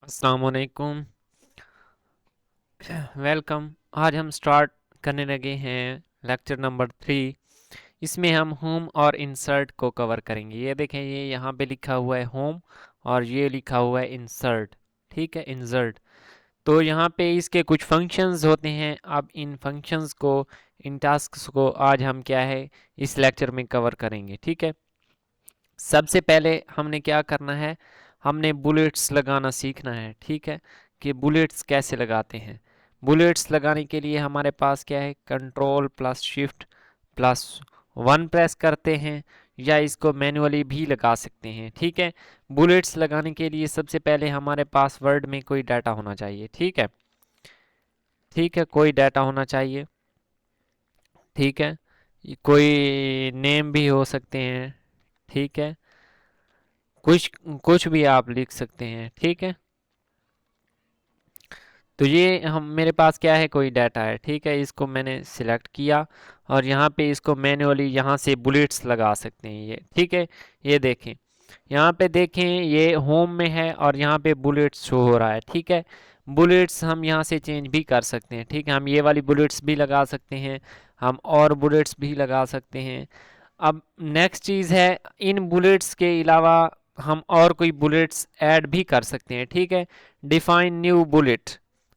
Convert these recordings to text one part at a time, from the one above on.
अस्सलाम वालेकुम, वेलकम। आज हम स्टार्ट करने लगे हैं लेक्चर नंबर 3। इसमें हम होम और इंसर्ट को कवर करेंगे। ये देखें, ये यहाँ पे लिखा हुआ है होम और ये लिखा हुआ है इंसर्ट। ठीक है, इंसर्ट। तो यहाँ पे इसके कुछ फंक्शंस होते हैं। अब इन फंक्शंस को, इन टास्क्स को आज हम क्या है इस लेक्चर में कवर करेंगे। ठीक है, सबसे पहले हमने क्या करना है, हमने बुलेट्स लगाना सीखना है। ठीक है, कि बुलेट्स कैसे लगाते हैं। बुलेट्स लगाने के लिए हमारे पास क्या है, control plus shift plus 1 press करते हैं, या इसको मैन्युअली भी लगा सकते हैं। ठीक है, बुलेट्स लगाने के लिए सबसे पहले हमारे पास वर्ड में कोई डाटा होना चाहिए। ठीक है, ठीक है, कोई डाटा होना चाहिए। ठीक है, कोई नेम भी हो सकते हैं। ठीक है, कुछ कुछ भी आप लिख सकते हैं। ठीक है, तो ये हम मेरे पास क्या है, कोई डाटा है। ठीक है, इसको मैंने सिलेक्ट किया और यहाँ पे इसको मैन्युअली यहाँ से बुलेट्स लगा सकते हैं ये। ठीक है, ये देखें, यहाँ पे देखें ये होम में है और यहाँ पे बुलेट्स शो हो रहा है। ठीक है, बुलेट्स हम यहाँ से चेंज भी कर सकते हैं। ठीक है, हम ये वाली बुलेट्स भी लगा सकते हैं, हम और बुलेट्स भी लगा सकते हैं। अब नेक्स्ट चीज़ है, इन बुलेट्स के अलावा हम और कोई बुलेट्स ऐड भी कर सकते हैं। ठीक है, डिफाइन न्यू बुलेट।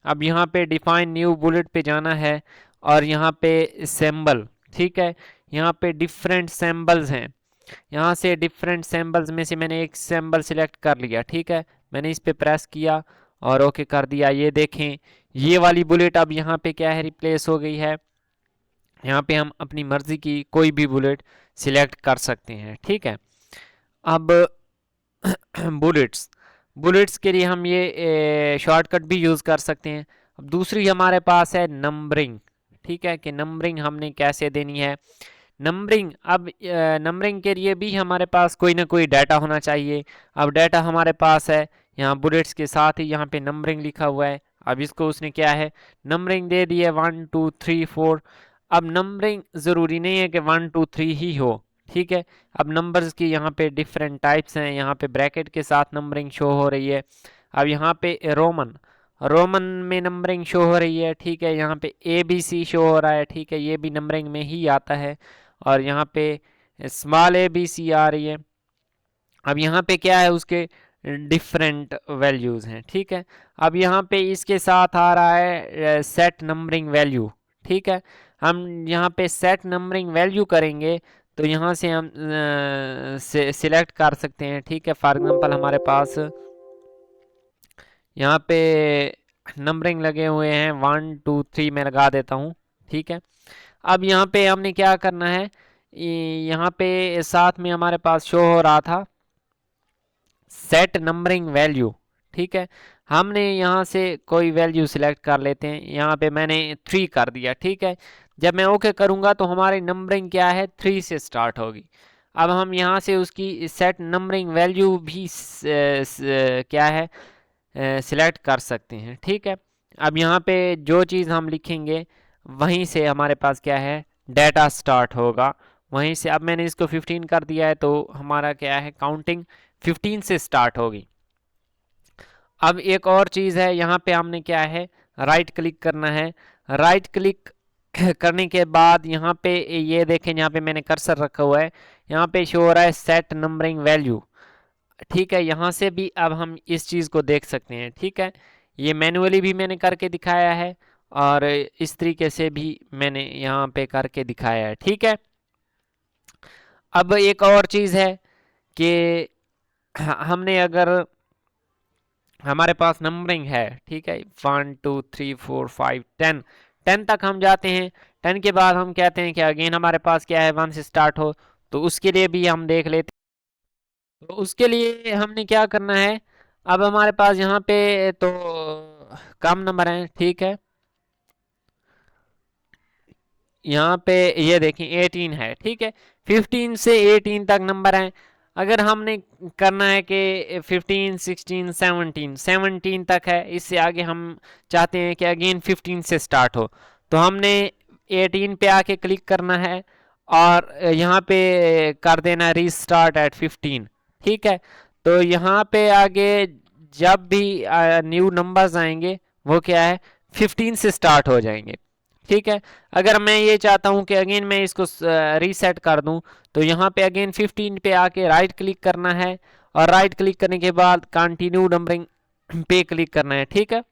अब यहाँ पे डिफाइन न्यू बुलेट पे जाना है और यहाँ पे सिंबल। ठीक है, यहाँ पे डिफरेंट सिंबल्स हैं, यहाँ से डिफरेंट सिंबल्स में से मैंने एक सिंबल सिलेक्ट कर लिया। ठीक है, मैंने इस पे प्रेस किया और ओके कर दिया। ये देखें, ये वाली बुलेट अब यहाँ पे क्या है, रिप्लेस हो गई है। यहाँ पे हम अपनी मर्जी की कोई भी बुलेट सिलेक्ट कर सकते हैं। ठीक है, अब बुलेट्स, बुलेट्स के लिए हम ये शॉर्टकट भी यूज़ कर सकते हैं। अब दूसरी हमारे पास है नंबरिंग। ठीक है, कि नंबरिंग हमने कैसे देनी है। नंबरिंग, अब नंबरिंग के लिए भी हमारे पास कोई ना कोई डाटा होना चाहिए। अब डाटा हमारे पास है, यहाँ बुलेट्स के साथ ही यहाँ पे नंबरिंग लिखा हुआ है। अब इसको उसने क्या है, नंबरिंग दे दी है 1 2 3 4। अब नंबरिंग ज़रूरी नहीं है कि 1 2 3 ही हो। ठीक है, अब नंबर्स की यहाँ पे डिफरेंट टाइप्स हैं। यहाँ पे ब्रैकेट के साथ नंबरिंग शो हो रही है। अब यहाँ पे रोमन, रोमन में नंबरिंग शो हो रही है। ठीक है, यहाँ पे ABC शो हो रहा है। ठीक है, ये भी नंबरिंग में ही आता है। और यहाँ पे स्मॉल ABC आ रही है। अब यहाँ पे क्या है, उसके डिफरेंट वैल्यूज़ हैं। ठीक है, अब यहाँ पे इसके साथ आ रहा है सेट नंबरिंग वैल्यू। ठीक है, हम यहाँ पे सेट नंबरिंग वैल्यू करेंगे तो यहाँ से हम सिलेक्ट कर सकते हैं। ठीक है, फॉर एग्जांपल हमारे पास यहाँ पे नंबरिंग लगे हुए हैं 1 2 3 मैं लगा देता हूँ। ठीक है, अब यहाँ पे हमने क्या करना है, यहाँ पे साथ में हमारे पास शो हो रहा था सेट नंबरिंग वैल्यू। ठीक है, हमने यहाँ से कोई वैल्यू सिलेक्ट कर लेते हैं। यहाँ पे मैंने 3 कर दिया। ठीक है, जब मैं ओके करूँगा तो हमारी नंबरिंग क्या है, 3 से स्टार्ट होगी। अब हम यहाँ से उसकी सेट नंबरिंग वैल्यू भी क्या है, सिलेक्ट कर सकते हैं। ठीक है, अब यहाँ पे जो चीज़ हम लिखेंगे वहीं से हमारे पास क्या है, डाटा स्टार्ट होगा वहीं से। अब मैंने इसको 15 कर दिया है तो हमारा क्या है, काउंटिंग 15 से स्टार्ट होगी। अब एक और चीज़ है, यहाँ पे हमने क्या है, राइट क्लिक करना है। राइट क्लिक करने के बाद यहाँ पे ये देखें, यहाँ पे मैंने कर्सर रखा हुआ है, यहाँ पे शो हो रहा है सेट नंबरिंग वैल्यू। ठीक है, यहाँ से भी अब हम इस चीज़ को देख सकते हैं। ठीक है, ये मैन्युअली भी मैंने करके दिखाया है और इस तरीके से भी मैंने यहाँ पे करके दिखाया है। ठीक है, अब एक और चीज़ है कि हमने अगर हमारे पास नंबरिंग है, ठीक है, 1 2 3 4 5 10, 10 तक हम जाते हैं। 10 के बाद हम कहते हैं कि अगेन हमारे पास क्या है, 1 से स्टार्ट हो, तो उसके लिए भी हम देख लेते हैं। तो उसके लिए हमने क्या करना है, अब हमारे पास यहाँ पे तो कम नंबर हैं। ठीक है, यहाँ पे ये देखें 18 है। ठीक है, 15 से 18 तक नंबर हैं। अगर हमने करना है कि 15 16 17 17 तक है, इससे आगे हम चाहते हैं कि अगेन 15 से स्टार्ट हो, तो हमने 18 पे आके क्लिक करना है और यहाँ पे कर देना रीस्टार्ट एट 15। ठीक है, तो यहाँ पे आगे जब भी न्यू नंबर्स आएंगे वो क्या है 15 से स्टार्ट हो जाएंगे। ठीक है, अगर मैं ये चाहता हूं कि अगेन मैं इसको रीसेट कर दूं, तो यहाँ पे अगेन 15 पे आके राइट क्लिक करना है, और राइट क्लिक करने के बाद कंटिन्यू नंबरिंग पे क्लिक करना है। ठीक है,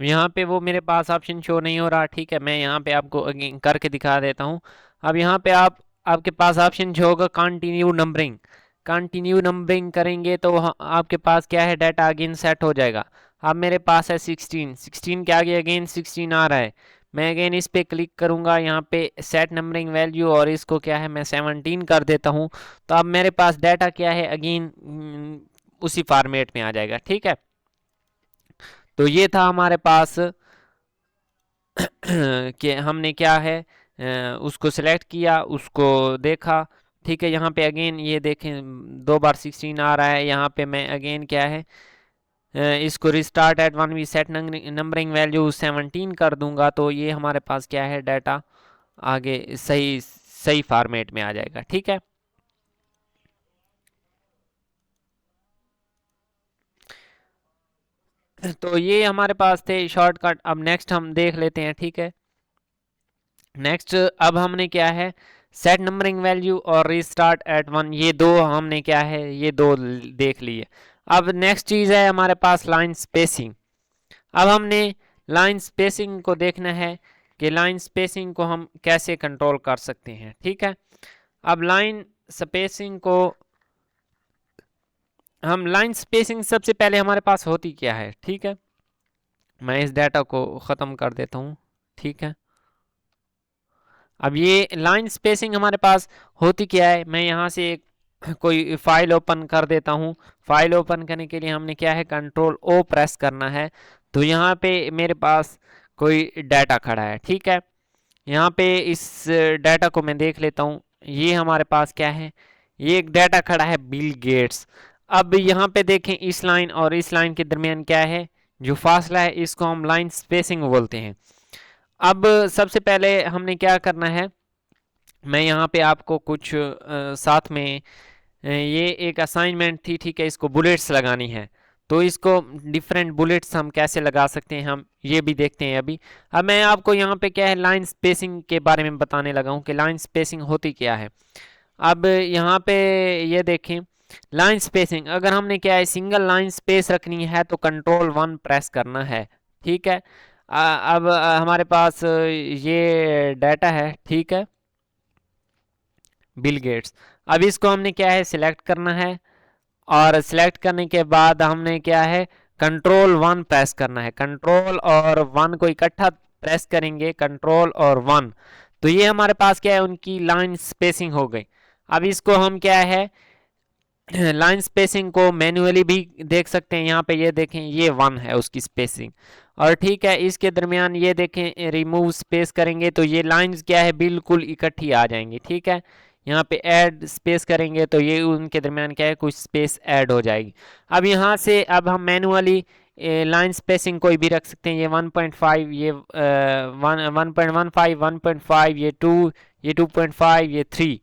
यहाँ पे वो मेरे पास ऑप्शन शो नहीं हो रहा। ठीक है, मैं यहाँ पे आपको अगेन करके दिखा देता हूँ। अब यहाँ पे आपके पास ऑप्शन जो होगा कंटिन्यू नंबरिंग, कंटिन्यू नंबरिंग करेंगे तो आपके पास क्या है डाटा अगेन सेट हो जाएगा। अब मेरे पास है 16 के आगे अगेन 16 आ रहा है। मैं अगेन इस पे क्लिक करूंगा, यहाँ पे सेट नंबरिंग वैल्यू, और इसको क्या है मैं 17 कर देता हूँ। तो अब मेरे पास डाटा क्या है अगेन उसी फॉर्मेट में आ जाएगा। ठीक है, तो ये था हमारे पास कि हमने क्या है उसको सिलेक्ट किया, उसको देखा। ठीक है, यहाँ पे अगेन ये देखें 2 बार 16 आ रहा है। यहाँ पे मैं अगेन क्या है इसको restart at one we set numbering value 17 कर दूंगा, तो ये हमारे पास क्या है डाटा आगे सही सही फॉर्मेट में आ जाएगा। ठीक है, तो ये हमारे पास थे शॉर्टकट। अब नेक्स्ट हम देख लेते हैं। ठीक है, नेक्स्ट अब हमने क्या है सेट नंबरिंग वैल्यू और रीस्टार्ट एट वन, ये दो हमने क्या है ये दो देख लिए। अब नेक्स्ट चीज़ है हमारे पास लाइन स्पेसिंग। अब हमने लाइन स्पेसिंग को देखना है कि लाइन स्पेसिंग को हम कैसे कंट्रोल कर सकते हैं। ठीक है, अब लाइन स्पेसिंग को हम लाइन स्पेसिंग सबसे पहले हमारे पास होती क्या है। ठीक है, मैं इस डाटा को ख़त्म कर देता हूँ। ठीक है, अब ये लाइन स्पेसिंग हमारे पास होती क्या है, मैं यहाँ से एक कोई फाइल ओपन कर देता हूँ। फाइल ओपन करने के लिए हमने क्या है कंट्रोल ओ प्रेस करना है। तो यहाँ पे मेरे पास कोई डाटा खड़ा है। ठीक है, यहाँ पे इस डाटा को मैं देख लेता हूँ। ये हमारे पास क्या है, ये एक डाटा खड़ा है बिल गेट्स। अब यहाँ पे देखें इस लाइन और इस लाइन के दरमियान क्या है जो फासला है, इसको हम लाइन स्पेसिंग बोलते हैं। अब सबसे पहले हमने क्या करना है, मैं यहाँ पे आपको कुछ साथ में ये एक असाइनमेंट थी। ठीक है, इसको बुलेट्स लगानी है, तो इसको डिफरेंट बुलेट्स हम कैसे लगा सकते हैं हम ये भी देखते हैं अभी। अब मैं आपको यहाँ पे क्या है लाइन स्पेसिंग के बारे में बताने लगा हूँ कि लाइन स्पेसिंग होती क्या है। अब यहाँ पे ये देखें लाइन स्पेसिंग, अगर हमने क्या है सिंगल लाइन स्पेस रखनी है तो कंट्रोल 1 प्रेस करना है। ठीक है, अब हमारे पास ये डाटा है। ठीक है, बिल गेट्स। अब इसको हमने क्या है सिलेक्ट करना है, और सिलेक्ट करने के बाद हमने क्या है कंट्रोल 1 प्रेस करना है। कंट्रोल और 1 को इकट्ठा प्रेस करेंगे, कंट्रोल और 1, तो ये हमारे पास क्या है उनकी लाइन स्पेसिंग हो गई। अब इसको हम क्या है लाइन स्पेसिंग को मैन्युअली भी देख सकते हैं। यहाँ पे ये देखें ये 1 है उसकी स्पेसिंग, और ठीक है इसके दरमियान ये देखें रिमूव स्पेस करेंगे तो ये लाइंस क्या है बिल्कुल इकट्ठी आ जाएंगी। ठीक है, यहाँ पे ऐड स्पेस करेंगे तो ये उनके दरमियान क्या है कुछ स्पेस ऐड हो जाएगी। अब यहाँ से अब हम मैनुअली लाइन स्पेसिंग कोई भी रख सकते हैं। ये 1.5, ये 1.15, 1.5, ये 2, ये 2.5, ये 3।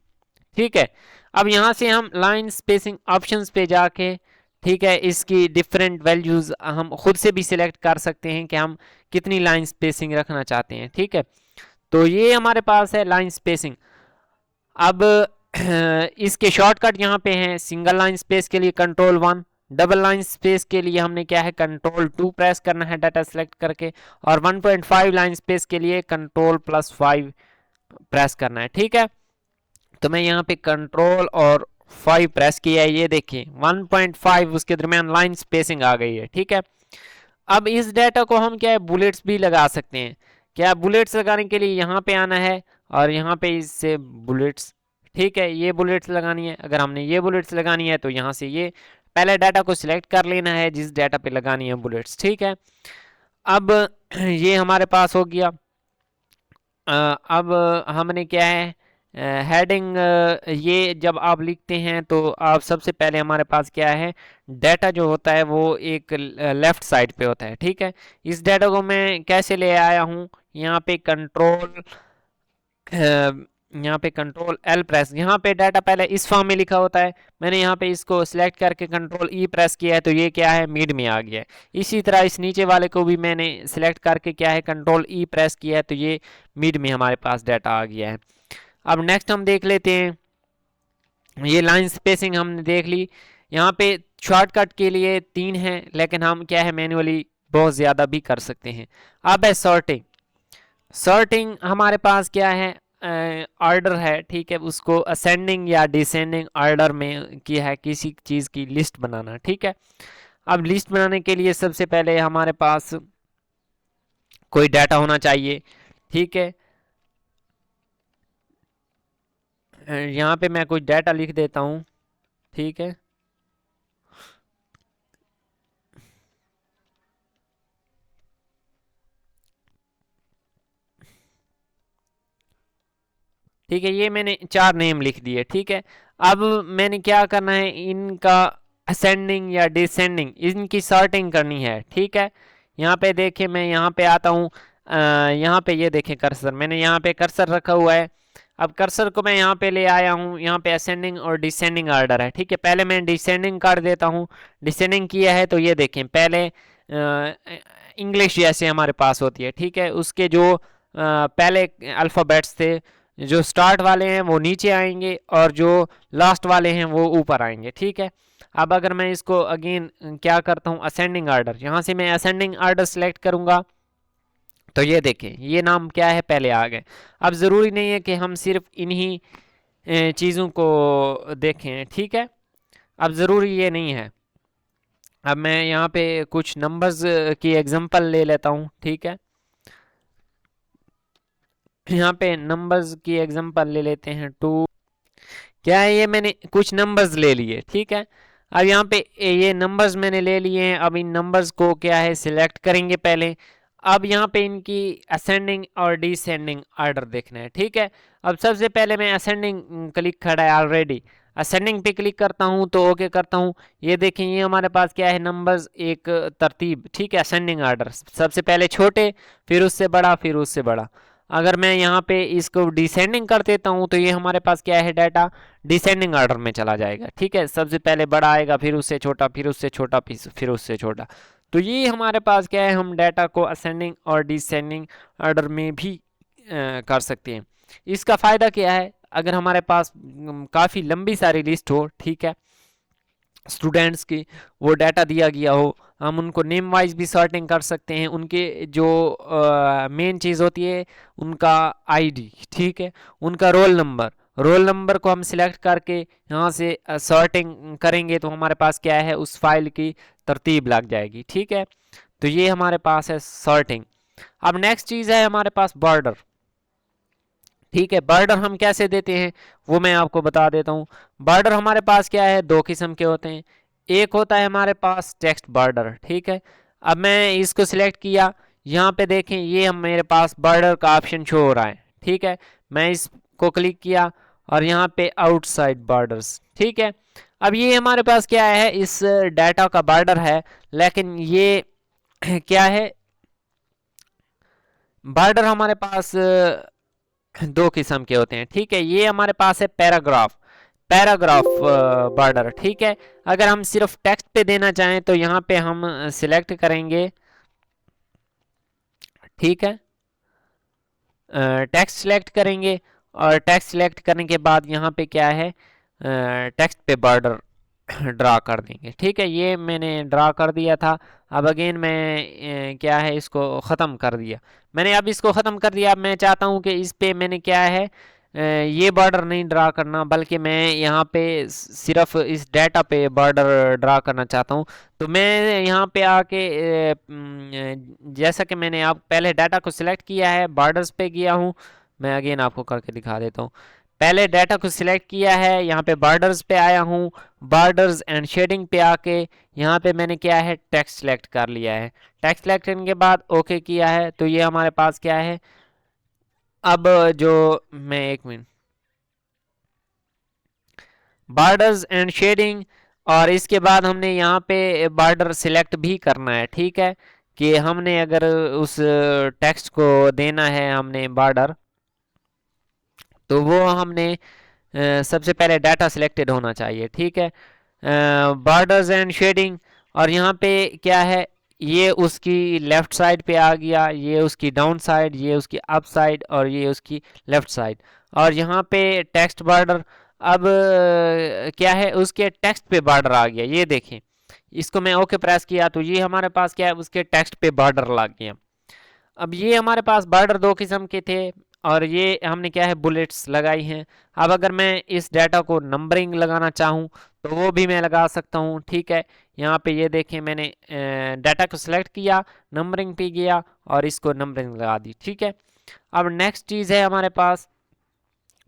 ठीक है, अब यहाँ से हम लाइन स्पेसिंग ऑप्शंस पे जाके ठीक है इसकी डिफरेंट वैल्यूज हम खुद से भी सिलेक्ट कर सकते हैं कि हम कितनी लाइन स्पेसिंग रखना चाहते हैं। ठीक है, तो ये हमारे पास है लाइन स्पेसिंग। अब इसके शॉर्टकट यहाँ पे हैं। सिंगल लाइन स्पेस के लिए कंट्रोल 1, डबल लाइन स्पेस के लिए हमने क्या है कंट्रोल 2 प्रेस करना है डाटा सेलेक्ट करके, और 1.5 लाइन स्पेस के लिए कंट्रोल +5 प्रेस करना है। ठीक है, तो मैं यहाँ पे कंट्रोल और 5 प्रेस किया है, ये देखिए 1.5 उसके दरमियान लाइन स्पेसिंग आ गई है। ठीक है, अब इस डाटा को हम क्या है बुलेट्स भी लगा सकते हैं। क्या बुलेट्स लगाने के लिए यहाँ पे आना है और यहाँ पे इससे बुलेट्स, ठीक है ये बुलेट्स लगानी है। अगर हमने ये बुलेट्स लगानी है तो यहाँ से ये पहले डाटा को सिलेक्ट कर लेना है जिस डाटा पे लगानी है बुलेट्स। ठीक है, अब ये हमारे पास हो गया। अब हमने क्या है हेडिंग, ये जब आप लिखते हैं तो आप सबसे पहले हमारे पास क्या है डाटा जो होता है वो एक लेफ्ट साइड पे होता है। ठीक है, इस डाटा को मैं कैसे ले आया हूँ, यहाँ पे कंट्रोल यहाँ पे कंट्रोल एल प्रेस, यहाँ पे डाटा पहले इस फॉर्म में लिखा होता है, मैंने यहाँ पे इसको सिलेक्ट करके कंट्रोल ई प्रेस किया है तो ये क्या है, मिड में आ गया है। इसी तरह इस नीचे वाले को भी मैंने सिलेक्ट करके क्या है, कंट्रोल ई प्रेस किया है तो ये मिड में हमारे पास डाटा आ गया है। अब नेक्स्ट हम देख लेते हैं, ये लाइन स्पेसिंग हमने देख ली। यहाँ पे शॉर्टकट के लिए 3 है, लेकिन हम क्या है मैन्युअली बहुत ज़्यादा भी कर सकते हैं। अब है सॉर्टिंग। सॉर्टिंग हमारे पास क्या है, ऑर्डर है, ठीक है, उसको असेंडिंग या डिसेंडिंग ऑर्डर में किया है, किसी चीज़ की लिस्ट बनाना, ठीक है। अब लिस्ट बनाने के लिए सबसे पहले हमारे पास कोई डाटा होना चाहिए, ठीक है। यहाँ पे मैं कुछ डाटा लिख देता हूँ, ठीक है। ठीक है, ये मैंने 4 नेम लिख दिए, ठीक है। अब मैंने क्या करना है, इनका असेंडिंग या डिसेंडिंग इनकी सॉर्टिंग करनी है, ठीक है। यहाँ पे देखिए, मैं यहाँ पे आता हूँ, यहाँ पे ये देखें कर्सर, मैंने यहाँ पे कर्सर रखा हुआ है। अब कर्सर को मैं यहाँ पे ले आया हूँ, यहाँ पे असेंडिंग और डिसेंडिंग ऑर्डर है, ठीक है। पहले मैं डिसेंडिंग कर देता हूँ, डिसेंडिंग किया है तो ये देखें, पहले इंग्लिश जैसे हमारे पास होती है, ठीक है। उसके जो पहले अल्फ़ाबेट्स थे, जो स्टार्ट वाले हैं वो नीचे आएंगे और जो लास्ट वाले हैं वो ऊपर आएंगे, ठीक है। अब अगर मैं इसको अगेन क्या करता हूँ, असेंडिंग ऑर्डर, यहाँ से मैं असेंडिंग ऑर्डर सेलेक्ट करूँगा तो ये देखें, ये नाम क्या है, पहले आ गए। अब ज़रूरी नहीं है कि हम सिर्फ इन्हीं चीज़ों को देखें, ठीक है। अब ज़रूरी ये नहीं है। अब मैं यहाँ पे कुछ नंबर्स की एग्जांपल ले लेता हूँ, ठीक है। यहाँ पे नंबर्स की एग्जांपल ले लेते हैं, 2, क्या है, ये मैंने कुछ नंबर्स ले लिए, ठीक है। अब यहाँ पे ये नंबर्स मैंने ले लिए हैं, अब इन नंबर्स को क्या है सिलेक्ट करेंगे पहले। अब यहाँ पे इनकी असेंडिंग और डिसेंडिंग ऑर्डर देखना है, ठीक है। अब सबसे पहले मैं असेंडिंग क्लिक खड़ा है ऑलरेडी, असेंडिंग पे क्लिक करता हूँ तो ओके करता हूँ। ये देखें, ये हमारे पास क्या है, नंबर्स एक तरतीब, ठीक है, असेंडिंग ऑर्डर, सबसे पहले छोटे, फिर उससे बड़ा, फिर उससे बड़ा। अगर मैं यहाँ पे इसको डिसेंडिंग कर देता हूँ तो ये हमारे पास क्या है, डाटा डिसेंडिंग ऑर्डर में चला जाएगा, ठीक है। सबसे पहले बड़ा आएगा, फिर उससे छोटा, फिर उससे छोटा, फिर उससे छोटा। तो ये हमारे पास क्या है, हम डाटा को असेंडिंग और डिसेंडिंग ऑर्डर में भी कर सकते हैं। इसका फ़ायदा क्या है, अगर हमारे पास काफ़ी लंबी सारी लिस्ट हो, ठीक है, स्टूडेंट्स की वो डाटा दिया गया हो, हम उनको नेम वाइज भी सॉर्टिंग कर सकते हैं। उनके जो मेन चीज़ होती है, उनका आईडी, ठीक है, उनका रोल नंबर को हम सिलेक्ट करके यहाँ से सॉर्टिंग करेंगे तो हमारे पास क्या है, उस फाइल की तरतीब लग जाएगी, ठीक है। तो ये हमारे पास है सॉर्टिंग। अब नेक्स्ट चीज़ है हमारे पास बॉर्डर, ठीक है। बॉर्डर हम कैसे देते हैं वो मैं आपको बता देता हूँ। बॉर्डर हमारे पास क्या है, 2 किस्म के होते हैं। एक होता है हमारे पास टेक्स्ट बॉर्डर, ठीक है। अब मैं इसको सिलेक्ट किया, यहाँ पे देखें, ये हम मेरे पास बॉर्डर का ऑप्शन शो हो रहा है, ठीक है। मैं इसको क्लिक किया और यहाँ पे आउटसाइड बॉर्डर्स, ठीक है। अब ये हमारे पास क्या है, इस डाटा का बॉर्डर है, लेकिन ये क्या है, बॉर्डर हमारे पास 2 किस्म के होते हैं, ठीक है। ये हमारे पास है पैराग्राफ बॉर्डर, ठीक है। अगर हम सिर्फ टेक्स्ट पे देना चाहें तो यहाँ पे हम सिलेक्ट करेंगे, ठीक है, टेक्स्ट सिलेक्ट करेंगे और टेक्स्ट सिलेक्ट करने के बाद यहाँ पे क्या है, टेक्स्ट पे बॉर्डर ड्रा कर देंगे, ठीक है। ये मैंने ड्रा कर दिया था। अब अगेन मैं क्या है, इसको ख़त्म कर दिया, मैंने अब इसको ख़त्म कर दिया। अब मैं चाहता हूँ कि इस पे मैंने क्या है, ये बॉर्डर नहीं ड्रा करना, बल्कि मैं यहाँ पे सिर्फ इस डाटा पे बॉर्डर ड्रा करना चाहता हूँ। तो मैं यहाँ पे आके जैसा कि मैंने आप पहले डाटा को सिलेक्ट किया है, बॉर्डर्स पे गया हूँ, मैं अगेन आपको करके दिखा देता हूँ। पहले डाटा को सिलेक्ट किया है, यहाँ पे बॉर्डर्स पे आया हूँ, बॉर्डर्स एंड शेडिंग पे आके यहाँ पे मैंने क्या है, टेक्स्ट सेलेक्ट कर लिया है। टेक्स्ट सेलेक्ट करने के बाद ओके किया है तो ये हमारे पास क्या है, अब जो मैं एक मिनट, बॉर्डर्स एंड शेडिंग, और इसके बाद हमने यहाँ पे बॉर्डर सिलेक्ट भी करना है, ठीक है, कि हमने अगर उस टेक्स्ट को देना है हमने बॉर्डर, तो वो हमने सबसे पहले डाटा सिलेक्टेड होना चाहिए, ठीक है। बॉर्डर्स एंड शेडिंग, और यहाँ पे क्या है, ये उसकी लेफ्ट साइड पे आ गया, ये उसकी डाउन साइड, ये उसकी अप साइड, और ये उसकी लेफ्ट साइड। और यहाँ पे टेक्स्ट बॉर्डर, अब क्या है, उसके टेक्स्ट पे बॉर्डर आ गया, ये देखें। इसको मैं ओके प्रेस किया तो ये हमारे पास क्या है, उसके टेक्स्ट पे बॉर्डर लग गया। अब ये हमारे पास बॉर्डर दो किस्म के थे, और ये हमने क्या है, बुलेट्स लगाई हैं। अब अगर मैं इस डाटा को नंबरिंग लगाना चाहूँ तो वो भी मैं लगा सकता हूँ, ठीक है। यहाँ पे ये देखें, मैंने डाटा को सिलेक्ट किया, नंबरिंग पे गया और इसको नंबरिंग लगा दी, ठीक है। अब नेक्स्ट चीज़ है हमारे पास,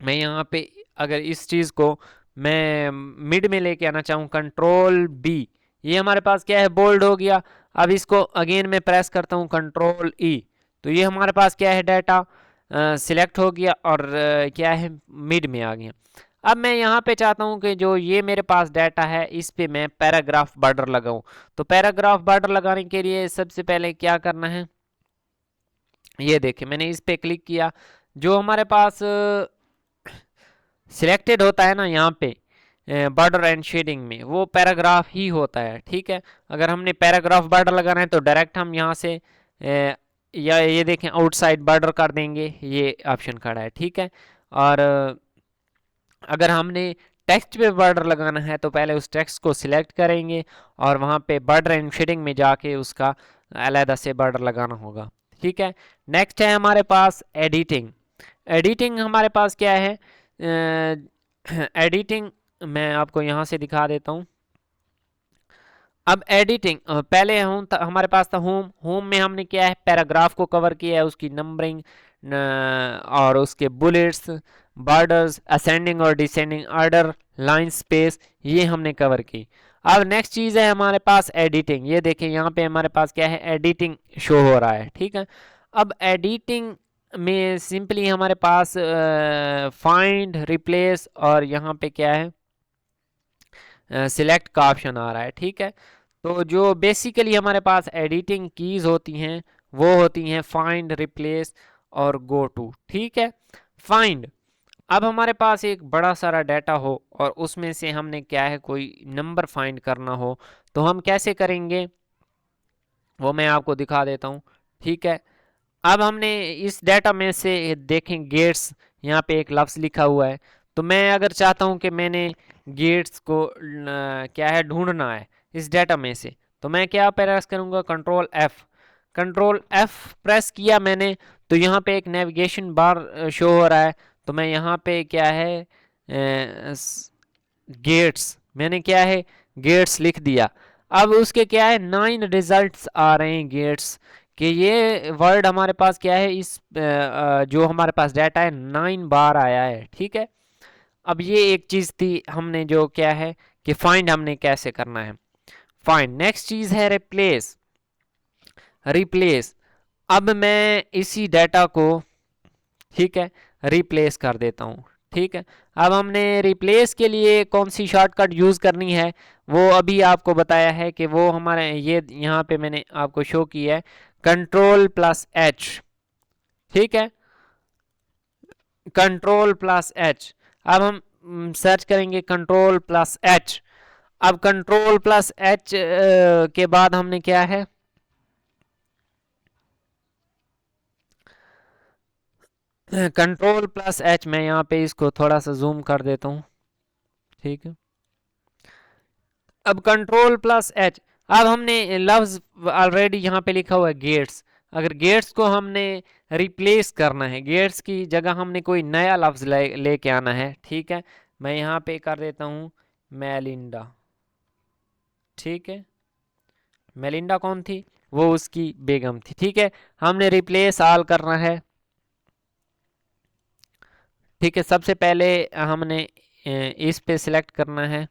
मैं यहाँ पे अगर इस चीज़ को मैं मिड में लेके आना चाहूँ, कंट्रोल बी, ये हमारे पास क्या है, बोल्ड हो गया। अब इसको अगेन मैं प्रेस करता हूँ कंट्रोल ई, तो ये हमारे पास क्या है, डाटा सिलेक्ट हो गया और क्या है, मिड में आ गया। अब मैं यहाँ पे चाहता हूँ कि जो ये मेरे पास डाटा है इस पे मैं पैराग्राफ बॉर्डर लगाऊं। तो पैराग्राफ बॉर्डर लगाने के लिए सबसे पहले क्या करना है, ये देखिए मैंने इस पे क्लिक किया, जो हमारे पास सिलेक्टेड होता है ना यहाँ पे बॉर्डर एंड शेडिंग में, वो पैराग्राफ ही होता है, ठीक है। अगर हमने पैराग्राफ बॉर्डर लगाना है तो डायरेक्ट हम यहाँ से या ये देखें आउटसाइड बॉर्डर कर देंगे, ये ऑप्शन खड़ा है, ठीक है। और अगर हमने टेक्स्ट पे बॉर्डर लगाना है तो पहले उस टेक्स्ट को सिलेक्ट करेंगे और वहाँ पे बॉर्डर एंड शेडिंग में जाके उसका अलहदा से बॉर्डर लगाना होगा, ठीक है। नेक्स्ट है हमारे पास एडिटिंग। एडिटिंग हमारे पास क्या है, एडिटिंग मैं आपको यहाँ से दिखा देता हूँ। अब एडिटिंग पहले हमारे पास था होम। होम में हमने क्या है, पैराग्राफ को कवर किया है, उसकी नंबरिंग और उसके बुलेट्स, बॉर्डर्स, असेंडिंग और डिसेंडिंग ऑर्डर, लाइन स्पेस, ये हमने कवर की। अब नेक्स्ट चीज़ है हमारे पास एडिटिंग। ये देखें यहाँ पे हमारे पास क्या है, एडिटिंग शो हो रहा है, ठीक है। अब एडिटिंग में सिंपली हमारे पास फाइंड, रिप्लेस और यहाँ पे क्या है, सिलेक्ट का ऑप्शन आ रहा है, ठीक है। तो जो बेसिकली हमारे पास एडिटिंग कीज होती हैं वो होती हैं फाइंड, रिप्लेस और गो टू, ठीक है। फाइंड, अब हमारे पास एक बड़ा सारा डाटा हो और उसमें से हमने क्या है, कोई नंबर फाइंड करना हो, तो हम कैसे करेंगे वो मैं आपको दिखा देता हूँ, ठीक है। अब हमने इस डाटा में से देखें गेट्स, यहाँ पे एक लफ्ज़ लिखा हुआ है, तो मैं अगर चाहता हूँ कि मैंने गेट्स को क्या है, ढूंढना है इस डाटा में से, तो मैं क्या प्रेस करूँगा, control F. Control F press किया मैंने, तो यहाँ पे एक नेविगेशन बार शो हो रहा है, तो मैं यहाँ पे क्या है, गेट्स, मैंने क्या है, गेट्स लिख दिया। अब उसके क्या है, 9 रिजल्ट्स आ रहे हैं गेट्स कि ये वर्ड हमारे पास क्या है, इस जो हमारे पास डाटा है 9 बार आया है, ठीक है। अब ये एक चीज़ थी हमने जो क्या है कि फाइंड हमने कैसे करना है, फाइंड। नेक्स्ट चीज़ है रिप्लेस। रिप्लेस, अब मैं इसी डाटा को, ठीक है, रिप्लेस कर देता हूँ, ठीक है। अब हमने रिप्लेस के लिए कौन सी शॉर्टकट यूज़ करनी है वो अभी आपको बताया है कि वो हमारे ये यहाँ पे मैंने आपको शो किया है, कंट्रोल प्लस एच, ठीक है, कंट्रोल प्लस एच। अब हम सर्च करेंगे कंट्रोल प्लस एच। अब कंट्रोल प्लस एच के बाद हमने क्या है, कंट्रोल प्लस एच, मैं यहाँ पे इसको थोड़ा सा जूम कर देता हूँ, ठीक है। अब कंट्रोल प्लस एच, अब हमने लफ्ज ऑलरेडी यहाँ पे लिखा हुआ है गेट्स, अगर गेट्स को हमने रिप्लेस करना है, गेट्स की जगह हमने कोई नया लफ्ज लेके आना है, ठीक है। मैं यहाँ पे कर देता हूँ मेलिंडा, ठीक है। मेलिंडा कौन थी, वो उसकी बेगम थी, ठीक है। हमने रिप्लेस ऑल करना है, ठीक है। सबसे पहले हमने इस पे सिलेक्ट करना है,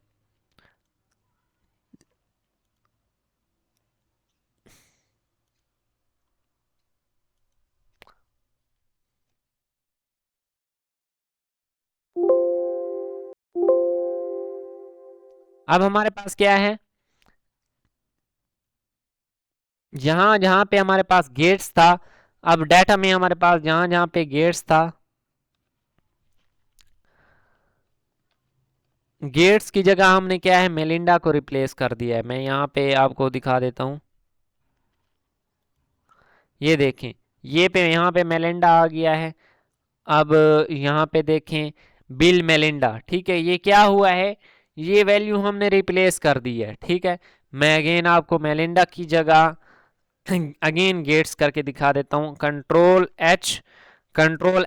अब हमारे पास क्या है, जहां जहां पे हमारे पास गेट्स था, अब डाटा में हमारे पास जहां जहां पे गेट्स था गेट्स की जगह हमने क्या है, मेलिंडा को रिप्लेस कर दिया है। मैं यहाँ पे आपको दिखा देता हूँ, ये देखें, ये पे यहाँ पे मेलिंडा आ गया है। अब यहाँ पे देखें बिल मेलिंडा, ठीक है, ये क्या हुआ है, ये वैल्यू हमने रिप्लेस कर दी है, ठीक है। मैं अगेन आपको मेलिंडा की जगह अगेन गेट्स करके दिखा देता हूँ। कंट्रोल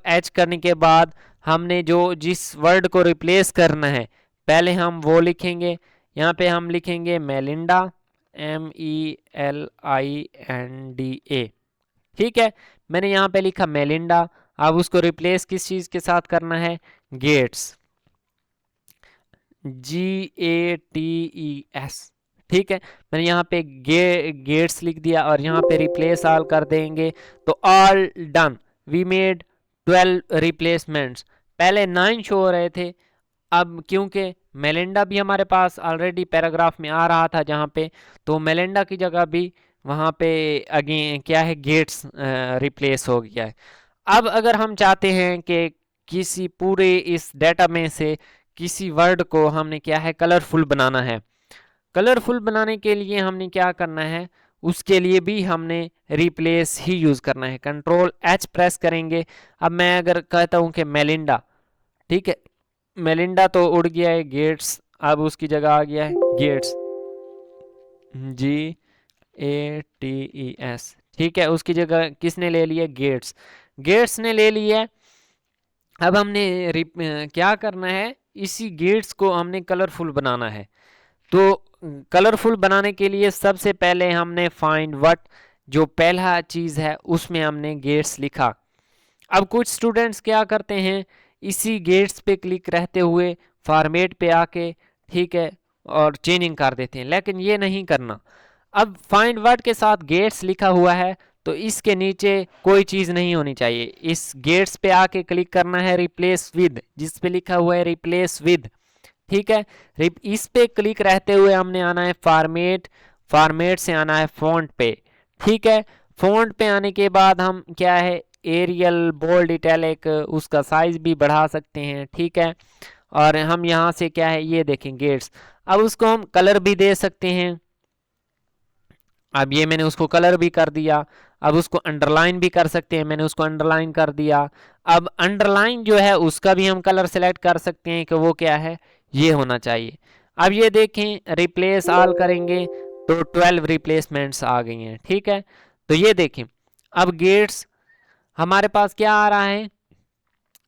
एच करने के बाद हमने जो जिस वर्ड को रिप्लेस करना है पहले हम वो लिखेंगे। यहाँ पे हम लिखेंगे मेलिंडा, MELINDA, ठीक है। मैंने यहाँ पे लिखा मेलिंडा। अब उसको रिप्लेस किस चीज के साथ करना है, गेट्स, GATES, ठीक है। मैंने यहाँ पे गेट्स लिख दिया और यहाँ पे रिप्लेस ऑल कर देंगे तो all done, we made 12 replacements. पहले 9 शो हो रहे थे, अब क्योंकि मेलिंडा भी हमारे पास ऑलरेडी पैराग्राफ में आ रहा था जहाँ पे, तो मेलिंडा की जगह भी वहाँ पे अगेन क्या है, गेट्स रिप्लेस हो गया है। अब अगर हम चाहते हैं कि किसी पूरे इस डाटा में से किसी वर्ड को हमने क्या है कलरफुल बनाना है, कलरफुल बनाने के लिए हमने क्या करना है, उसके लिए भी हमने रिप्लेस ही यूज करना है। कंट्रोल एच प्रेस करेंगे। अब मैं अगर कहता हूं कि मेलिंडा, ठीक है, मेलिंडा तो उड़ गया है, गेट्स अब उसकी जगह आ गया है गेट्स, GATES, ठीक है, उसकी जगह किसने ले लिया, गेट्स, गेट्स ने ले लिया। अब हमने क्या करना है, इसी गेट्स को हमने कलरफुल बनाना है। तो कलरफुल बनाने के लिए सबसे पहले हमने फाइंड व्हाट, जो पहला चीज है उसमें हमने गेट्स लिखा। अब कुछ स्टूडेंट्स क्या करते हैं, इसी गेट्स पे क्लिक रहते हुए फॉर्मेट पे आके, ठीक है, और चेंजिंग कर देते हैं, लेकिन ये नहीं करना। अब फाइंड वर्ड के साथ गेट्स लिखा हुआ है तो इसके नीचे कोई चीज नहीं होनी चाहिए। इस गेट्स पे आके क्लिक करना है रिप्लेस विद, जिस पे लिखा हुआ है रिप्लेस विद, ठीक है। इस पे क्लिक रहते हुए हमने आना है फॉर्मेट, फॉर्मेट से आना है फॉन्ट पे, ठीक है। फॉन्ट पे आने के बाद हम क्या है, एरियल, बोल्ड, इटैलिक, उसका साइज भी बढ़ा सकते हैं, ठीक है। और हम यहाँ से क्या है, ये देखें गेट्स, अब उसको हम कलर भी दे सकते हैं। अब ये मैंने उसको कलर भी कर दिया। अब उसको अंडरलाइन भी कर सकते हैं, मैंने उसको अंडरलाइन कर दिया। अब अंडरलाइन जो है उसका भी हम कलर सेलेक्ट कर सकते हैं कि वो क्या है, ये होना चाहिए। अब ये देखें रिप्लेस ऑल करेंगे तो 12 रिप्लेसमेंट्स आ गई हैं, ठीक है। तो ये देखें अब गेट्स हमारे पास क्या आ रहा है,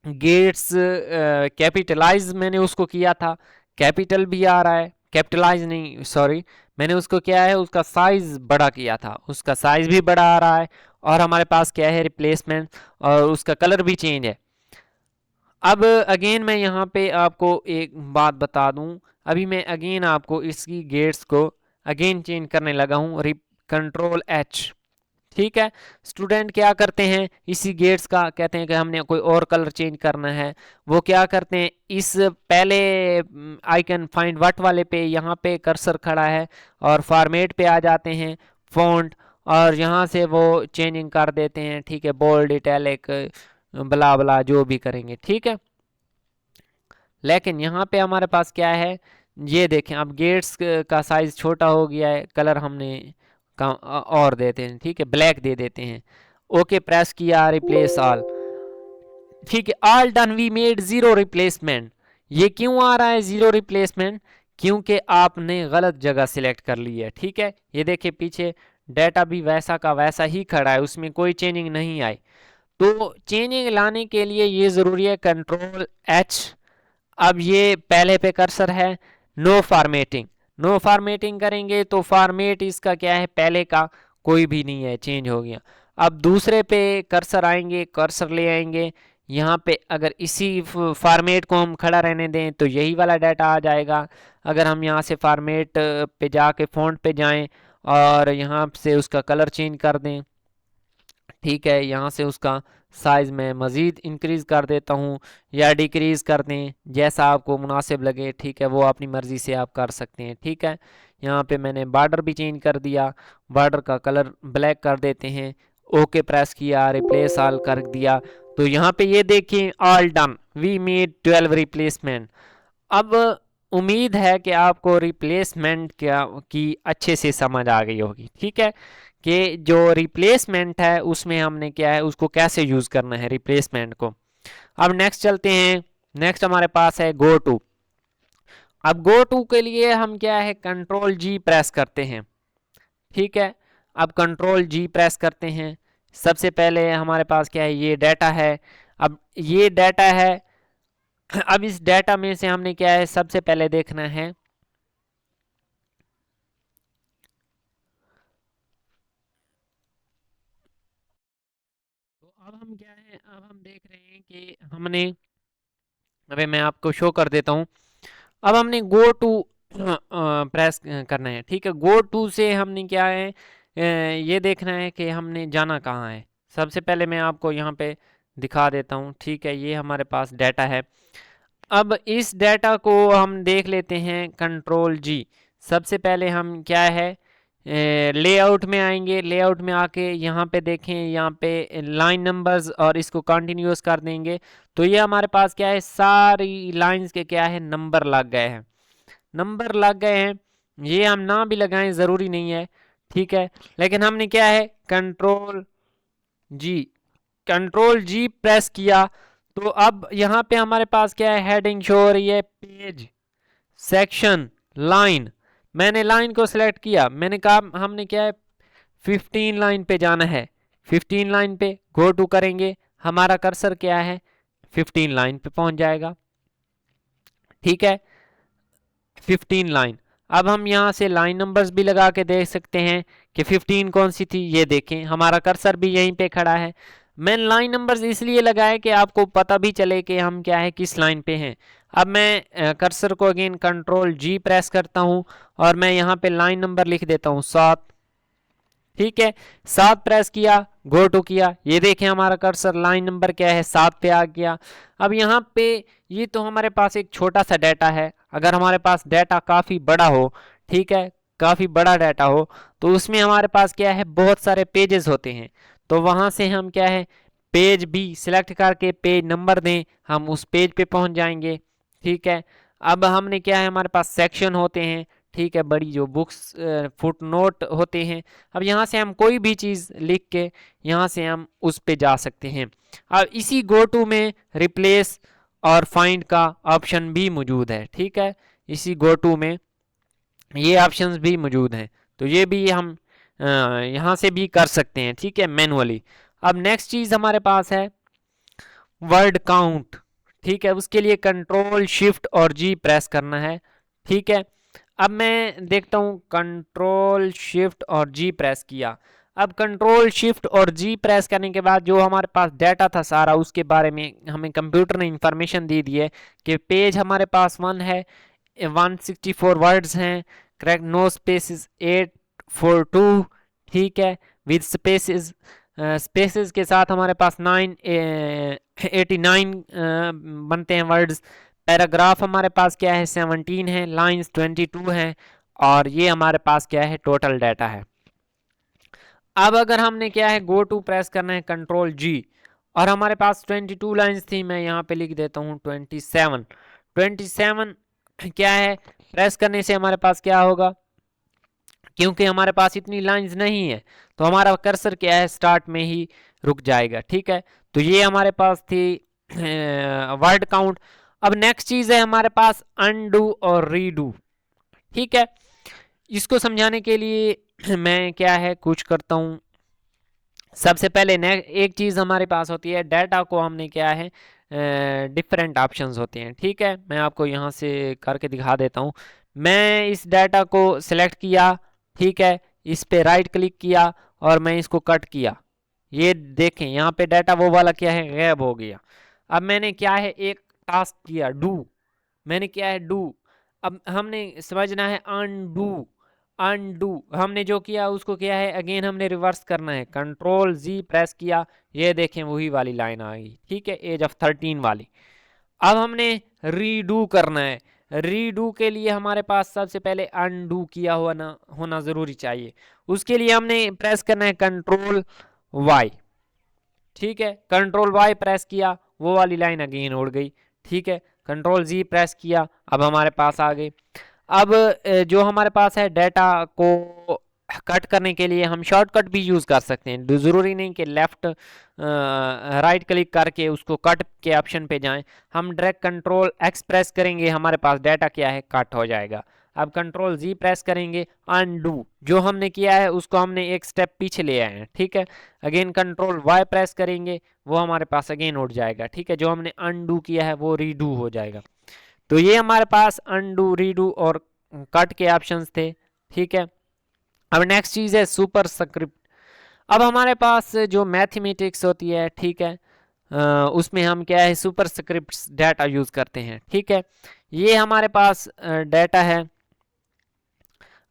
गेट्स कैपिटलाइज मैंने उसको किया था, कैपिटल भी आ रहा है, कैपिटलाइज नहीं सॉरी, मैंने उसको क्या है, उसका साइज बड़ा किया था, उसका साइज भी बड़ा आ रहा है। और हमारे पास क्या है, रिप्लेसमेंट, और उसका कलर भी चेंज है। अब अगेन मैं यहाँ पे आपको एक बात बता दूं, अभी मैं अगेन आपको इसकी गेट्स को अगेन चेंज करने लगा हूँ, कंट्रोल एच, ठीक है। स्टूडेंट क्या करते हैं, इसी गेट्स का कहते हैं कि हमने कोई और कलर चेंज करना है, वो क्या करते हैं, इस पहले आइकन फाइंड व्हाट वाले पे यहाँ पे कर्सर खड़ा है और फॉर्मेट पे आ जाते हैं, फॉन्ट, और यहाँ से वो चेंजिंग कर देते हैं, ठीक है, बोल्ड, इटैलिक, बला बला जो भी करेंगे, ठीक है। लेकिन यहाँ पे हमारे पास क्या है, ये देखें अब गेट्स का साइज छोटा हो गया है, कलर हमने और देते हैं, ठीक है, ब्लैक दे देते हैं। ओके प्रेस किया, रिप्लेस ऑल, ठीक है, all done, we made 0 replacement. ये क्यों आ रहा है 0 रिप्लेसमेंट, क्योंकि आपने गलत जगह सिलेक्ट कर ली है, ठीक है। ये देखिए पीछे डाटा भी वैसा का वैसा ही खड़ा है, उसमें कोई चेंजिंग नहीं आई। तो चेंजिंग लाने के लिए ये जरूरी है कंट्रोल एच। अब ये पहले पे कर्सर है, नो फॉर्मेटिंग, नो फॉर्मेटिंग करेंगे तो फॉर्मेट इसका क्या है, पहले का कोई भी नहीं है, चेंज हो गया। अब दूसरे पे कर्सर आएंगे, कर्सर ले आएंगे यहाँ पे, अगर इसी फॉर्मेट को हम खड़ा रहने दें तो यही वाला डाटा आ जाएगा। अगर हम यहाँ से फॉर्मेट पे जाके फ़ॉन्ट पे जाएं और यहाँ से उसका कलर चेंज कर दें, ठीक है, यहाँ से उसका साइज़ में मज़ीद इंक्रीज़ कर देता हूँ या डिक्रीज़ कर दें, जैसा आपको मुनासिब लगे, ठीक है, वो अपनी मर्ज़ी से आप कर सकते हैं, ठीक है। यहाँ पे मैंने बॉर्डर भी चेंज कर दिया, बॉर्डर का कलर ब्लैक कर देते हैं, ओके प्रेस किया, रिप्लेस ऑल कर दिया। तो यहाँ पे ये देखिए all done, we made 12 replacement. अब उम्मीद है कि आपको रिप्लेसमेंट क्या की अच्छे से समझ आ गई होगी। ठीक है, कि जो रिप्लेसमेंट है उसमें हमने क्या है, उसको कैसे यूज़ करना है रिप्लेसमेंट को। अब नेक्स्ट चलते हैं। नेक्स्ट हमारे पास है गो टू। अब गो टू के लिए हम क्या है, कंट्रोल जी प्रेस करते हैं। ठीक है, अब कंट्रोल जी प्रेस करते हैं। सबसे पहले हमारे पास क्या है, ये डाटा है। अब ये डाटा है, अब इस डाटा में से हमने क्या है, सबसे पहले देखना है तो अब हम क्या है, अब हम देख रहे हैं कि हमने, अरे मैं आपको शो कर देता हूँ। अब हमने गो टू प्रेस करना है। ठीक है, गो टू से हमने क्या है, ये देखना है कि हमने जाना कहाँ है। सबसे पहले मैं आपको यहाँ पे दिखा देता हूँ। ठीक है, ये हमारे पास डाटा है। अब इस डाटा को हम देख लेते हैं कंट्रोल जी। सबसे पहले हम क्या है, लेआउट में आएंगे। लेआउट में आके यहाँ पे देखें, यहाँ पे लाइन नंबर्स और इसको कंटिन्यूस कर देंगे तो ये हमारे पास क्या है, सारी लाइंस के क्या है, नंबर लग गए हैं। नंबर लग गए हैं, ये हम ना भी लगाएं ज़रूरी नहीं है। ठीक है, लेकिन हमने क्या है, जी कंट्रोल जी प्रेस किया तो अब यहाँ पे हमारे पास क्या है, हेडिंग शो हो रही है, पेज, सेक्शन, लाइन। मैंने लाइन को सिलेक्ट किया, मैंने कहा हमने क्या है, 15 लाइन पे जाना है। 15 लाइन पे गो टू करेंगे, हमारा कर्सर क्या है, 15 लाइन पे पहुंच जाएगा। ठीक है, 15 लाइन। अब हम यहाँ से लाइन नंबर्स भी लगा के देख सकते हैं कि 15 कौन सी थी। ये देखें हमारा कर्सर भी यहीं पे खड़ा है। मैंने लाइन नंबर्स इसलिए लगाए कि आपको पता भी चले कि हम क्या है, किस लाइन पे हैं। अब मैं कर्सर को अगेन कंट्रोल जी प्रेस करता हूँ और मैं यहाँ पे लाइन नंबर लिख देता हूँ 7। ठीक है, 7 प्रेस किया, गो टू किया, ये देखें हमारा कर्सर लाइन नंबर क्या है, 7 पे आ गया। अब यहाँ पे ये तो हमारे पास एक छोटा सा डाटा है। अगर हमारे पास डाटा काफ़ी बड़ा हो, ठीक है, काफ़ी बड़ा डाटा हो तो उसमें हमारे पास क्या है, बहुत सारे पेजेस होते हैं। तो वहाँ से हम क्या है, पेज भी सिलेक्ट करके पेज नंबर दें, हम उस पेज पे पहुँच जाएंगे। ठीक है, अब हमने क्या है, हमारे पास सेक्शन होते हैं। ठीक है, बड़ी जो बुक्स फुट नोट होते हैं। अब यहाँ से हम कोई भी चीज़ लिख के यहाँ से हम उस पे जा सकते हैं। अब इसी गो टू में रिप्लेस और फाइंड का ऑप्शन भी मौजूद है। ठीक है, इसी गो टू में ये ऑप्शंस भी मौजूद हैं, तो ये भी हम यहाँ से भी कर सकते हैं। ठीक है, मैनुअली। अब नेक्स्ट चीज़ हमारे पास है वर्ड काउंट। ठीक है, उसके लिए कंट्रोल शिफ्ट और जी प्रेस करना है। ठीक है, अब मैं देखता हूँ, कंट्रोल शिफ्ट और जी प्रेस किया। अब कंट्रोल शिफ्ट और जी प्रेस करने के बाद जो हमारे पास डाटा था सारा, उसके बारे में हमें कंप्यूटर ने इंफॉर्मेशन दे दी है कि पेज हमारे पास 1 है, 164 वर्ड्स हैं, करेक्ट, नो स्पेसिस 842। ठीक है, विद स्पेसिस, स्पेसिस के साथ हमारे पास 989 बनते हैं वर्ड्स। पैराग्राफ हमारे पास क्या है, 17 है, लाइंस 22 हैं, और ये हमारे पास क्या है, टोटल डाटा है। अब अगर हमने क्या है, गो टू प्रेस करना है, कंट्रोल जी, और हमारे पास 22 लाइंस थी, मैं यहाँ पे लिख देता हूँ 27। 27 क्या है, प्रेस करने से हमारे पास क्या होगा, क्योंकि हमारे पास इतनी लाइंस नहीं है तो हमारा कर्सर क्या है, स्टार्ट में ही रुक जाएगा। ठीक है, तो ये हमारे पास थी वर्ड काउंट। अब नेक्स्ट चीज है हमारे पास अनडू और रीडू। ठीक है, इसको समझाने के लिए मैं क्या है, कुछ करता हूँ। सबसे पहले एक चीज हमारे पास होती है, डाटा को हमने क्या है, डिफरेंट ऑप्शंस होते हैं। ठीक है, मैं आपको यहाँ से करके दिखा देता हूँ। मैं इस डाटा को सिलेक्ट किया, ठीक है, इस पे राइट क्लिक किया और मैं इसको कट किया। ये देखें यहाँ पे डाटा वो वाला क्या है, गायब हो गया। अब मैंने क्या है, एक टास्क किया, डू, मैंने क्या है, डू। अब हमने समझना है अनडू। अनडू हमने जो किया उसको क्या है, अगेन हमने रिवर्स करना है, कंट्रोल जी प्रेस किया, ये देखें वही वाली लाइन आ गई। ठीक है, एज ऑफ 13 वाली। अब हमने रीडू करना है। रीडू के लिए हमारे पास सबसे पहले अनडू किया हुआ ना होना ज़रूरी चाहिए। उसके लिए हमने प्रेस करना है कंट्रोल वाई। ठीक है, कंट्रोल वाई प्रेस किया, वो वाली लाइन अगेन उड़ गई। ठीक है, कंट्रोल जी प्रेस किया, अब हमारे पास आ गए। अब जो हमारे पास है डाटा को कट करने के लिए हम शॉर्टकट भी यूज़ कर सकते हैं, ज़रूरी नहीं कि लेफ़्ट राइट क्लिक करके उसको कट के ऑप्शन पे जाएं। हम डायरेक्ट कंट्रोल एक्स प्रेस करेंगे, हमारे पास डाटा क्या है कट हो जाएगा। अब कंट्रोल जी प्रेस करेंगे, अनडू जो हमने किया है उसको हमने एक स्टेप पीछे ले आए हैं, ठीक है। अगेन कंट्रोल वाई प्रेस करेंगे, वो हमारे पास अगेन उठ जाएगा, ठीक है। जो हमने अनडू किया है वो रीडू हो जाएगा। तो ये हमारे पास अनडू, रीडू और कट के ऑप्शंस थे, ठीक है। अब नेक्स्ट चीज़ है सुपर स्क्रिप्ट। अब हमारे पास जो मैथमेटिक्स होती है, ठीक है, उसमें हम क्या है सुपर स्क्रिप्ट्स डाटा यूज़ करते हैं, ठीक है। ये हमारे पास डाटा है।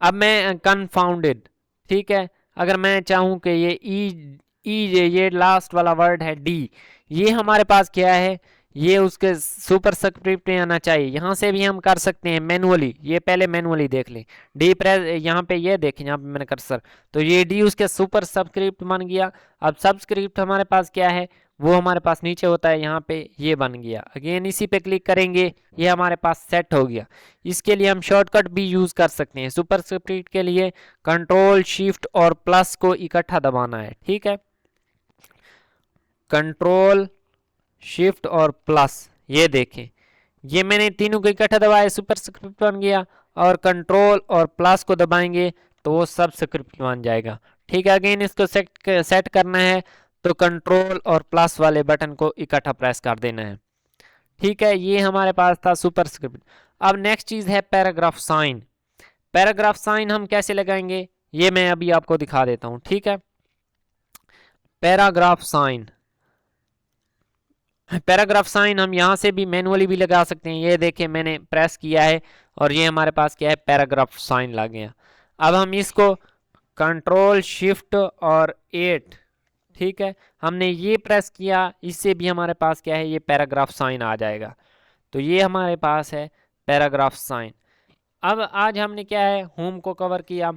अब मैं कन्फाउंडेड, ठीक है, अगर मैं चाहूँ कि ये ये लास्ट वाला वर्ड है डी, ये हमारे पास क्या है, ये उसके सुपर स्क्रिप्ट में आना चाहिए। यहाँ से भी हम कर सकते हैं मैनुअली, ये पहले मैनुअली देख लें। डी प्रेस, यहाँ पे ये देखें, यहाँ पे मैंने कर्सर, तो ये डी उसके सुपर सबस्क्रिप्ट बन गया। अब सबस्क्रिप्ट हमारे पास क्या है, वो हमारे पास नीचे होता है, यहाँ पे ये बन गया। अगेन इसी पे क्लिक करेंगे, ये हमारे पास सेट हो गया। इसके लिए हम शॉर्टकट भी यूज़ कर सकते हैं। सुपर स्क्रिप्ट के लिए कंट्रोल शिफ्ट और प्लस को इकट्ठा दबाना है, ठीक है। कंट्रोल शिफ्ट और प्लस, ये देखें, ये मैंने तीनों को इकट्ठा दबाया, सुपर स्क्रिप्ट बन गया। और कंट्रोल और प्लस को दबाएंगे तो वो सब स्क्रिप्ट बन जाएगा, ठीक है। अगेन इसको सेट करना है तो कंट्रोल और प्लस वाले बटन को इकट्ठा प्रेस कर देना है, ठीक है। ये हमारे पास था सुपर स्क्रिप्ट। अब नेक्स्ट चीज़ है पैराग्राफ साइन। पैराग्राफ साइन हम कैसे लगाएंगे, ये मैं अभी आपको दिखा देता हूँ, ठीक है। पैराग्राफ साइन, पैराग्राफ साइन हम यहाँ से भी मैनुअली भी लगा सकते हैं। ये देखें मैंने प्रेस किया है और ये हमारे पास क्या है पैराग्राफ साइन लग गया। अब हम इसको कंट्रोल शिफ्ट और 8, ठीक है, हमने ये प्रेस किया, इससे भी हमारे पास क्या है ये पैराग्राफ साइन आ जाएगा। तो ये हमारे पास है पैराग्राफ साइन। अब आज हमने क्या है होम को कवर किया।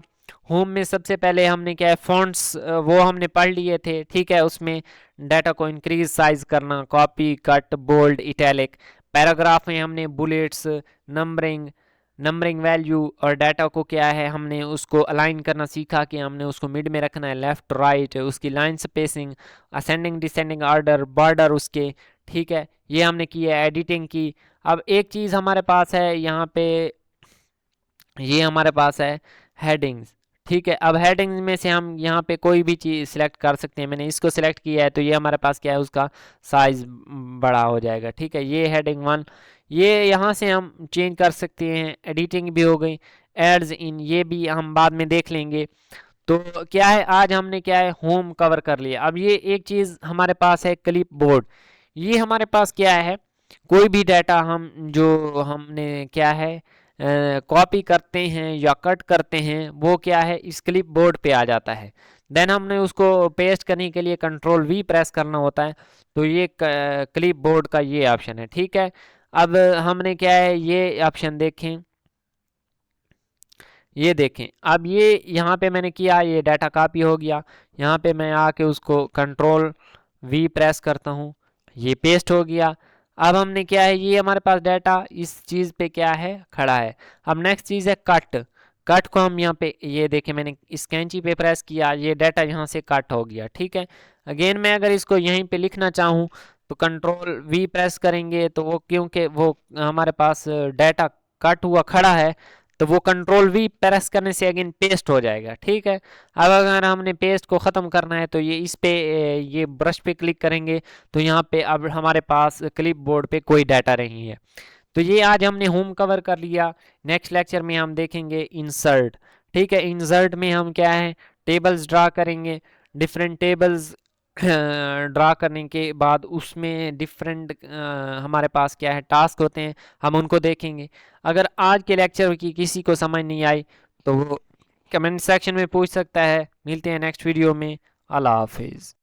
होम में सबसे पहले हमने क्या है फॉन्ट्स वो हमने पढ़ लिए थे, ठीक है। उसमें डाटा को इंक्रीज साइज करना, copy, cut, bold, italic. Paragraph में हमने बुलेट्स, नंबरिंग वैल्यू और डाटा को क्या है हमने उसको अलाइन करना सीखा कि हमने उसको मिड में रखना है, लेफ्ट राइट, उसकी line spacing, ascending descending order, border उसके, ठीक है, ये हमने की है। एडिटिंग की। अब एक चीज़ हमारे पास है यहाँ पे, ये हमारे पास है हेडिंग्स, ठीक है। अब हेडिंग्स में से हम यहाँ पे कोई भी चीज़ सिलेक्ट कर सकते हैं। मैंने इसको सिलेक्ट किया है तो ये हमारे पास क्या है उसका साइज बड़ा हो जाएगा, ठीक है। ये हेडिंग 1, ये यहाँ से हम चेंज कर सकते हैं। एडिटिंग भी हो गई। एड्स इन, ये भी हम बाद में देख लेंगे। तो क्या है आज हमने क्या है होम कवर कर लिया। अब ये एक चीज़ हमारे पास है क्लिप बोर्ड। ये हमारे पास क्या है, कोई भी डाटा हम जो हमने क्या है कॉपी करते हैं या कट करते हैं वो क्या है इस क्लिप बोर्ड पे आ जाता है। देन हमने उसको पेस्ट करने के लिए कंट्रोल वी प्रेस करना होता है। तो ये क्लिप बोर्ड का ये ऑप्शन है, ठीक है। अब हमने क्या है ये ऑप्शन देखें, ये देखें, अब ये यहाँ पे मैंने किया, ये डाटा कॉपी हो गया। यहाँ पे मैं आके उसको कंट्रोल वी प्रेस करता हूँ, ये पेस्ट हो गया। अब हमने क्या है ये हमारे पास डाटा इस चीज़ पे क्या है खड़ा है। अब नेक्स्ट चीज़ है कट। कट को हम यहाँ पे ये देखें मैंने इस कैंची पे प्रेस किया, ये डाटा यहाँ से कट हो गया, ठीक है। अगेन मैं अगर इसको यहीं पे लिखना चाहूँ तो कंट्रोल वी प्रेस करेंगे तो वो क्योंकि वो हमारे पास डाटा कट हुआ खड़ा है तो वो कंट्रोल वी प्रेस करने से अगेन पेस्ट हो जाएगा, ठीक है। अब अगर हमने पेस्ट को ख़त्म करना है तो ये इस पे ये ब्रश पे क्लिक करेंगे तो यहाँ पे अब हमारे पास क्लिप बोर्ड पे कोई डाटा नहीं है। तो ये आज हमने होम कवर कर लिया। नेक्स्ट लेक्चर में हम देखेंगे इंसर्ट, ठीक है। इंसर्ट में हम क्या है टेबल्स ड्रा करेंगे। डिफरेंट टेबल्स ड्रा करने के बाद उसमें डिफरेंट हमारे पास क्या है टास्क होते हैं, हम उनको देखेंगे। अगर आज के लेक्चर की किसी को समझ नहीं आई तो वो कमेंट सेक्शन में पूछ सकता है। मिलते हैं नेक्स्ट वीडियो में। अल्लाह हाफिज़।